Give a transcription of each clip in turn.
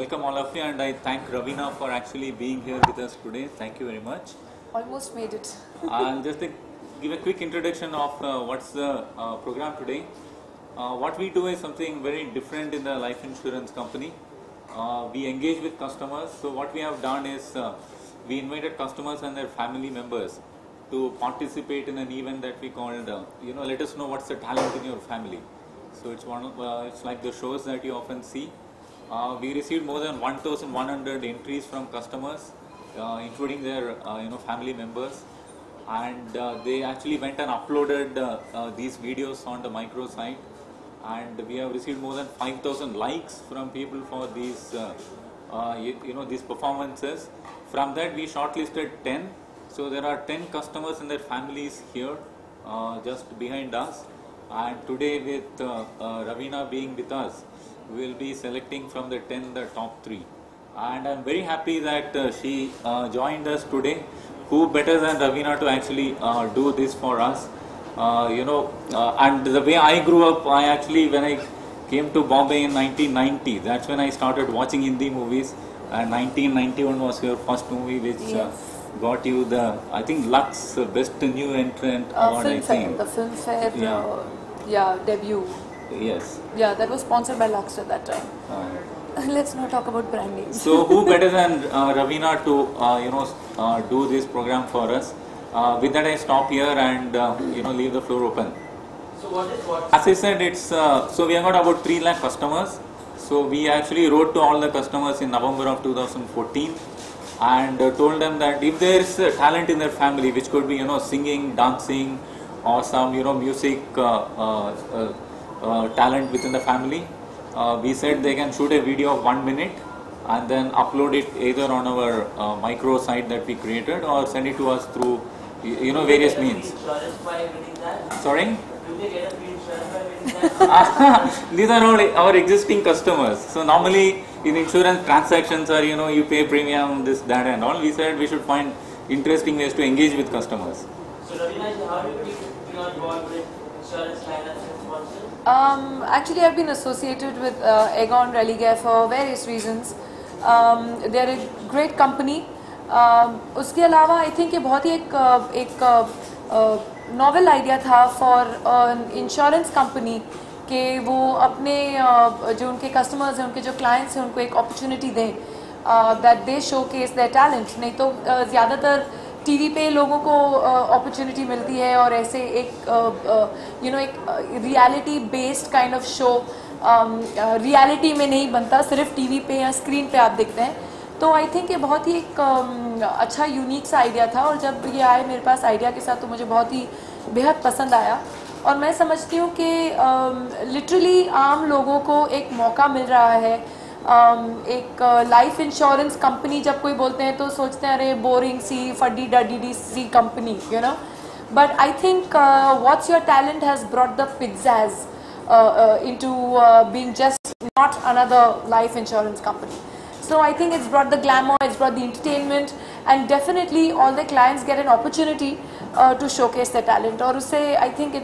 welcome all of you, and I thank Ravina for actually being here with us today. Thank you very much. Almost made it. I'll just give a quick introduction of what's the program today. What we do is something very different in the life insurance company. We engage with customers. So what we have done is we invited customers and their family members to participate in an event that we called, let us know what's the talent in your family. So it's it's like the shows that you often see. We received more than 1,100 entries from customers, including their family members, and they actually went and uploaded these videos on the micro site, and we have received more than 5,000 likes from people for these these performances. From that we shortlisted 10. So there are 10 customers and their families here just behind us, and today with Ravina being with us, we will be selecting from the 10 the top 3, and I'm very happy that she joined us today. Who better than Ravina to actually do this for us? And the way I grew up, I actually, when I came to Bombay in 1990, that's when I started watching Hindi movies, and 1991 was your first movie which got you the, I think, Lux Best New Entrant award, I think. The Filmfare debut. Yes. Yeah, that was sponsored by Lux at that time. Let's not talk about brand names. So who better than Ravina to do this program for us? With that I stop here and leave the floor open. So what? As I said, it's so we have got about 3 lakh customers. So we actually wrote to all the customers in November of 2014 and told them that if there is talent in their family, which could be singing, dancing, or some music talent within the family, we said they can shoot a video of 1 minute and then upload it either on our micro site that we created or send it to us through various means. Sorry? Do they get a free insurance by winning that? These are all our existing customers. So normally in insurance transactions are you pay premium, this, that and all. We said we should find interesting ways to engage with customers. So Ravina, how did you got involved with insurance lineups and sponsors? Actually, I've been associated with Aegon Religare for various reasons. They're a great company. उसके अलावा I think ये बहुत ही एक novel idea था for insurance company कि वो अपने जो उनके कस्टमर्स हैं, उनके जो क्लाइंट्स हैं, उनको एक अपॉर्चुनिटी दें that they showcase their talent. नहीं तो ज़्यादातर टीवी पे लोगों को अपॉर्चुनिटी मिलती है और ऐसे एक एक reality based kind of show reality में नहीं बनता, सिर्फ टीवी पे या स्क्रीन पे आप देखते हैं. तो आई थिंक ये बहुत ही एक अच्छा यूनिक सा आइडिया था, और जब ये आए मेरे पास आइडिया के साथ तो मुझे बहुत ही बेहद पसंद आया. और मैं समझती हूँ कि लिटरली आम लोगों को एक मौका मिल रहा है. एक लाइफ इंश्योरेंस कंपनी जब कोई बोलते हैं तो सोचते हैं अरे बोरिंग सी फड्डी डडी सी company, but I think what's your talent has brought the pizzazz into being just not another life insurance company. So I think it's brought the glamour, it's brought the entertainment, and definitely all the clients get an opportunity to showcase their talent. Or say, I think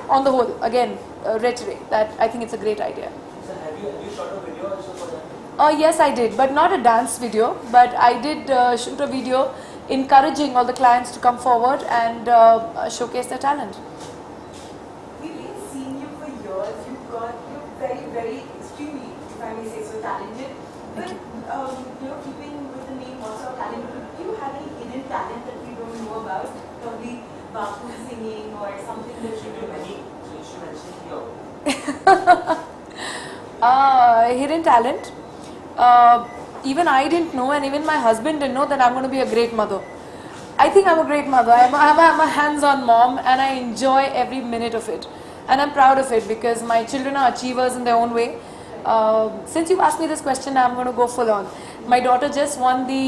on the whole, again, reiterate that I think it's a great idea. So have you shot a video also for that? Yes, I did, but not a dance video. But I did shoot a video encouraging all the clients to come forward and showcase their talent. We've been seeing you for years. You're very, very extremely, if I may say so, talented. But keeping with the name also talented, do you have any hidden talent that we don't know about? Probably Bapu singing or something that you do. So you should mention here. Hidden talent. Even I didn't know, and even my husband didn't know that I'm going to be a great mother. I think I'm a great mother. I'm a hands-on mom, and I enjoy every minute of it. And I'm proud of it because my children are achievers in their own way. Since you asked me this question, I'm going to go full on. My daughter just won the,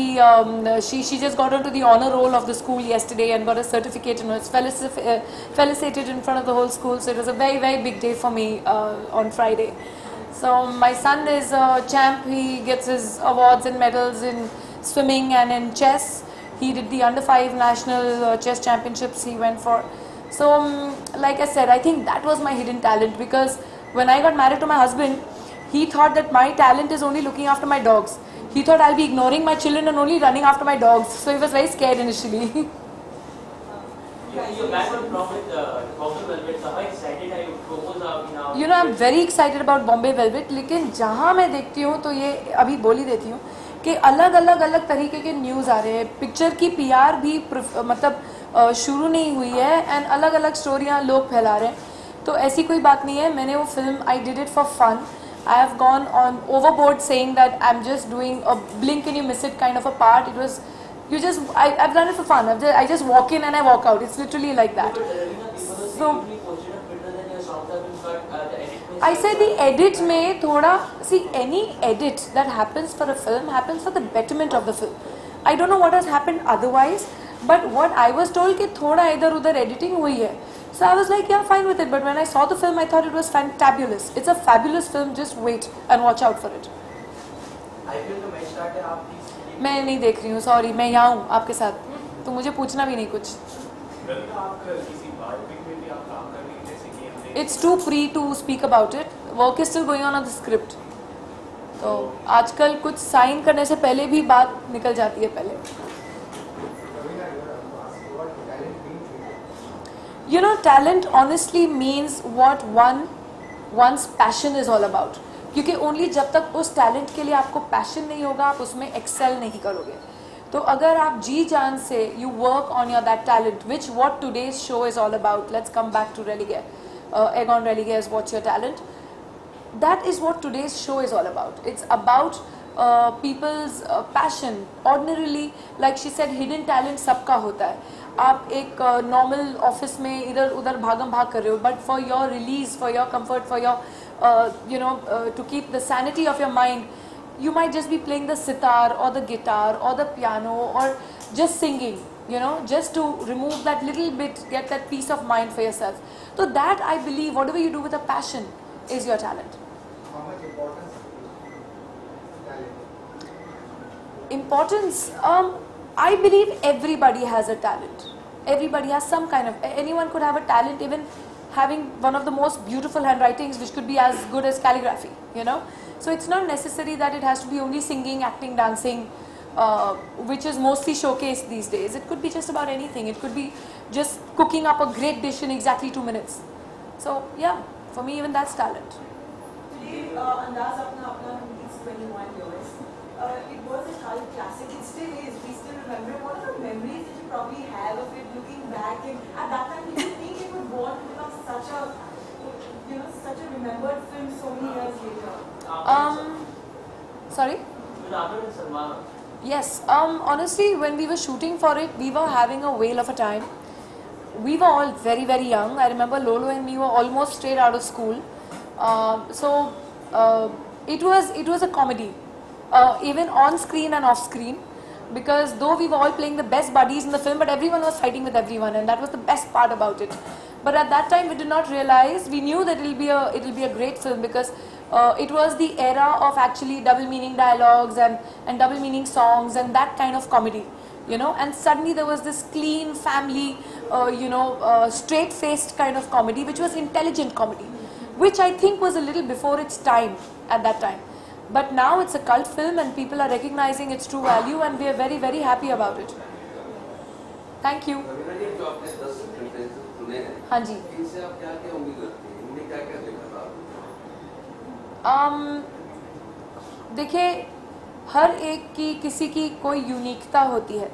she just got onto the honor roll of the school yesterday and got a certificate and was felicitated in front of the whole school. So it was a very, very big day for me on Friday. So my son is a champ. He gets his awards and medals in swimming and in chess. He did the under 5 national chess championships he went for. So like I said, I think that was my hidden talent, because when I got married to my husband, he thought that my talent is only looking after my dogs. He thought I'll be ignoring my children and only running after my dogs. So he was very scared initially. You're back on Bombay Velvet. So how excited are you? Promos are now. You know, I'm very excited about Bombay Velvet. लेकिन जहाँ मैं देखती हूँ तो ये अभी बोल ही देती हूँ कि अलग तरीके के न्यूज़ आ रहे हैं. पिक्चर की PR भी मतलब शुरू नहीं हुई है एंड अलग स्टोरियाँ लोग फैला रहे हैं. तो ऐसी कोई बात नहीं है. मैंने वो film I did it for fun. I have gone on overboard saying that I'm just doing a blink and you miss it kind of a part. It was, I've done it for fun. I just walk in and I walk out. It's literally like that. So I say the edit में थोड़ा, see, any edit that happens for a film happens for the betterment of the film. I don't know what has happened otherwise, but what I was told कि थोड़ा इधर उधर editing हुई है. So I was like, yeah, fine with it. But when I saw the film, I thought it was fantabulous. It's a fabulous film. Just wait and watch out for it. IPL का match start है, आप please. मैं नहीं देख रही हूँ, sorry. मैं यहाँ हूँ आपके साथ, तो मुझे पूछना भी नहीं कुछ. It's too pre to speak about it. Work is still going on the script. तो आजकल कुछ साइन करने से पहले भी बात निकल जाती है पहले. You know, talent honestly means what one's passion is all about. क्योंकि only जब तक उस talent के लिए आपको passion नहीं होगा, आप उसमें excel नहीं करोगे. तो अगर आप जी जान से you work on your that talent, which what today's show is all about. Let's come back to Religare. Egon Religare's What's Your Talent? That is what today's show is all about. It's about people's passion. Ordinarily, like she said, hidden talent सबका होता है. आप एक normal office में इधर उधर भागम भाग कर रहे हो, but for your release, for your comfort, for your you know to keep the sanity of your mind, you might just be playing the sitar or the guitar or the piano or just singing, you know, just to remove that little bit, get that peace of mind for yourself. So that, I believe, whatever you do with a passion is your talent. How much importance is talent? Importance, I believe everybody has a talent. Everybody has some kind of, anyone could have a talent, even having one of the most beautiful handwritings which could be as good as calligraphy, you know. So it's not necessary that it has to be only singing, acting, dancing, which is mostly showcased these days. It could be just about anything. It could be just cooking up a great dish in exactly 2 minutes. So yeah, for me even that's talent. Today, Andaz Apna is 21 years. It was a cult classic. It still is. We still remember. What are the memories that you probably have of it looking back? And at that time, did you think it would go on to become such a, you know, such a remembered film so many years later? Sorry? With Amir and Salman. Yes. Honestly, when we were shooting for it, we were having a whale of a time. We were all very, very young. I remember Lolo and me were almost straight out of school. It was a comedy, even on screen and off screen. Because though we were all playing the best buddies in the film, but everyone was fighting with everyone, and that was the best part about it. But at that time, we did not realize. We knew that it'll be a great film because it was the era of actually double meaning dialogues and double meaning songs and that kind of comedy, you know. And suddenly there was this clean family, straight faced kind of comedy, which was intelligent comedy, which I think was a little before its time at that time. But now it's a cult film and people are recognizing its true value, and we are very, very happy about it. Thank you. हाँ जी. देखिए, हर एक की किसी की कोई यूनिकता होती है,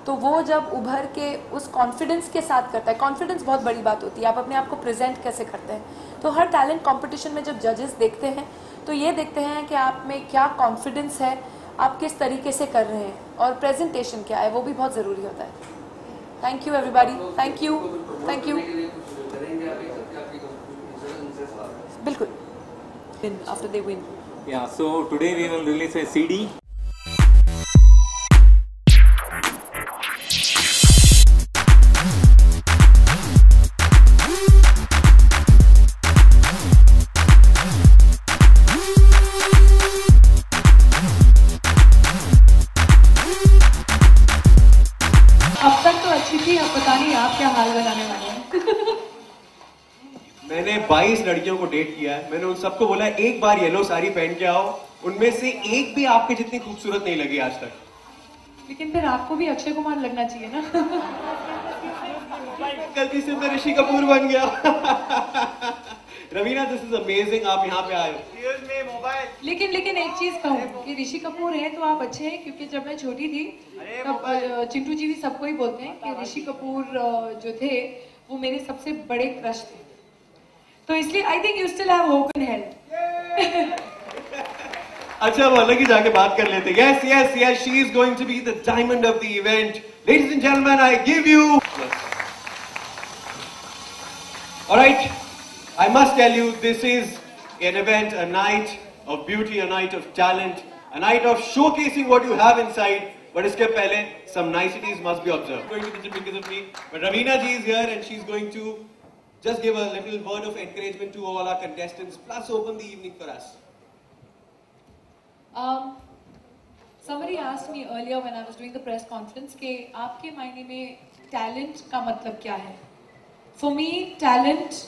तो वो जब उभर के उस कॉन्फिडेंस के साथ करता है, कॉन्फिडेंस बहुत बड़ी बात होती है, आप अपने आप को प्रेजेंट कैसे करते हैं. तो हर टैलेंट कंपटीशन में जब जजेस देखते हैं तो ये देखते हैं कि आप में क्या कॉन्फिडेंस है, आप किस तरीके से कर रहे हैं, और प्रेजेंटेशन क्या है, वो भी बहुत ज़रूरी होता है. Thank you everybody. Thank you. Thank you. बिल्कुल. After they win. Yeah, so today we will release a CD. अब तक तो अच्छी थी, अब पता नहीं आप क्या हाल बनाने वाले हैं. मैंने 22 लड़कियों को डेट किया है। मैंने उन सबको बोला एक बार येलो साड़ी पहन के आओ, उनमें से एक भी आपके जितनी खूबसूरत नहीं लगी आज तक। लेकिन फिर आपको भी अक्षय कुमार लगना चाहिए ना। गलती से मैं ऋषि कपूर बन गया। रवीना, दिस इज अमेजिंग, आप यहाँ पे आए। लेकिन एक चीज कहूँ कि ऋषि कपूर है तो आप अच्छे हैं, क्योंकि जब मैं छोटी थी तब चिंटू जी भी सबको ही बोलते हैं कि ऋषि कपूर जो थे वो मेरे सबसे बड़े क्रश थे, तो इसलिए I think you still have hope in health. अच्छा, वो अलग ही जाके बात कर लेते। Yes yes yes, she is going to be the diamond of the event. Ladies and gentleman, I give you, alright, I must tell you, this is an event, a night of beauty, a night of talent, a night of showcasing what you have inside. But iske pehle, some niceties must be observed. Going to the gym because of me, but Raveena ji is here and she's going to just give a little word of encouragement to all our contestants, plus open the evening for us. Somebody asked me earlier when I was doing the press conference कि आपके मायने में talent का मतलब क्या है? For me, talent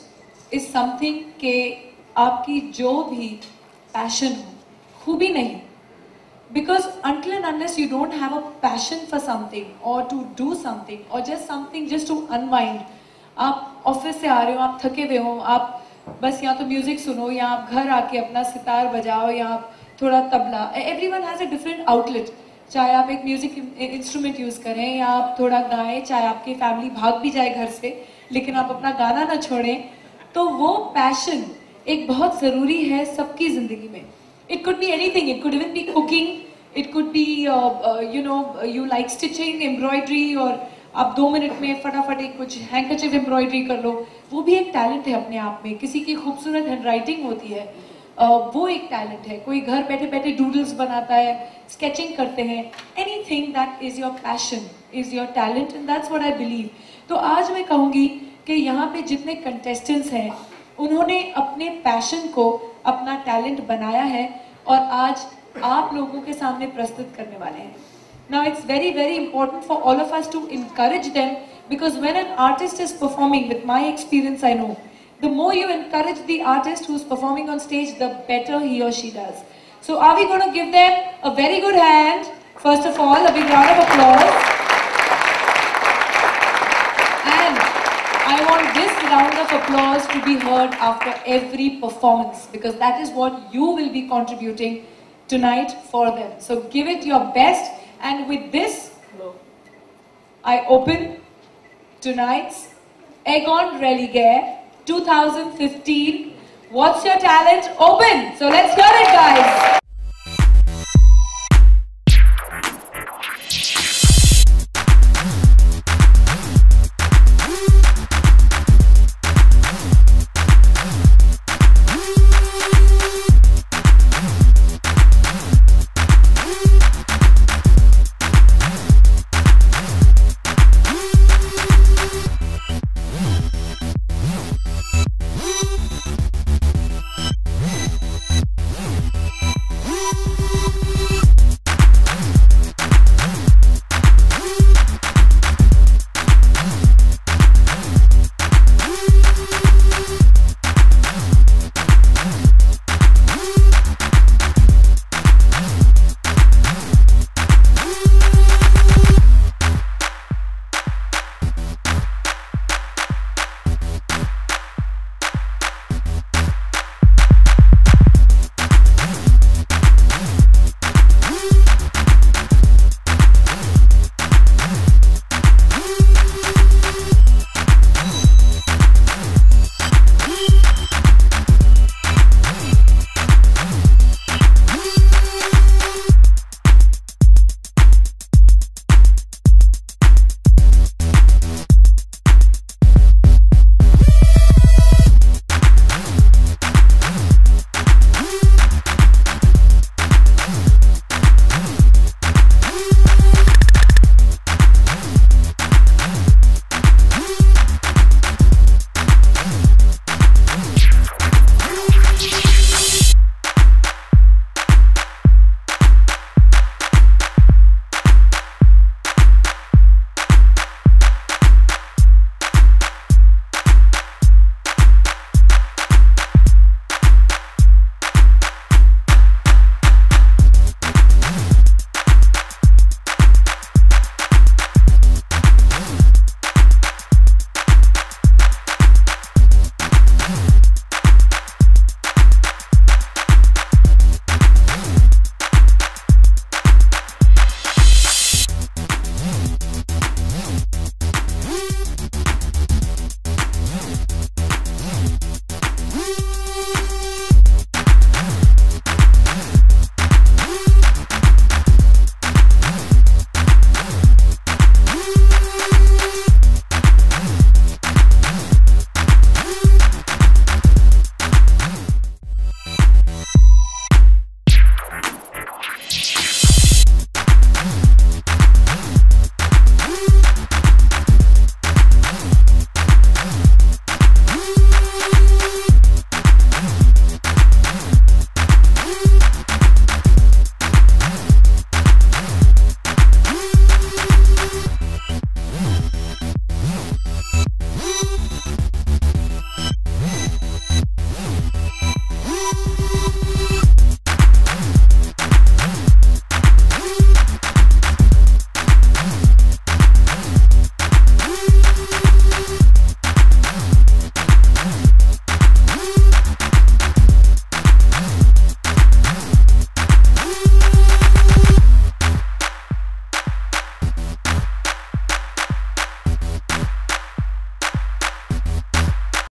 is something के आपकी जो भी passion हो, खूबी नहीं, because until and unless you don't have a passion for something or to do something or just something just to unwind, आप ऑफिस से आ रहे हो, आप थके हुए हो, आप बस या तो म्यूजिक सुनो या आप घर आके अपना सितार बजाओ या आप थोड़ा tabla, everyone has a different outlet, चाहे आप एक म्यूजिक इंस्ट्रूमेंट यूज करें या आप थोड़ा गाएं, चाहे आपकी फैमिली भाग भी जाए घर से लेकिन आप अपना गाना ना छोड़ें, तो वो पैशन एक बहुत जरूरी है सबकी जिंदगी में। It could be anything, it could even be cooking, it could be you know you like stitching, embroidery, और आप 2 मिनट में फटाफट एक कुछ हैंकरचीफ एम्ब्रॉयडरी कर लो, वो भी एक टैलेंट है अपने आप में। किसी की खूबसूरत हैंडराइटिंग होती है, वो एक टैलेंट है। कोई घर बैठे बैठे डूडल्स बनाता है, स्केचिंग करते हैं, anything that is your passion is your talent, and that's what I believe. तो आज मैं कहूँगी कि यहाँ पे जितने कंटेस्टेंट्स हैं उन्होंने अपने पैशन को अपना टैलेंट बनाया है और आज आप लोगों के सामने प्रस्तुत करने वाले हैं। Now it's very very important for all of us to encourage them, because when an artist is performing, with my experience I know, the more you encourage the artist who's performing on stage, the better he or she does. So are we going to give them a very good hand? First of all, a big round of applause. And I want this round of applause to be heard after every performance, because that is what you will be contributing tonight for them. So give it your best, and with this I open tonight's Egon Religare 2015 What's Your Talent Open. So let's hear it, guys.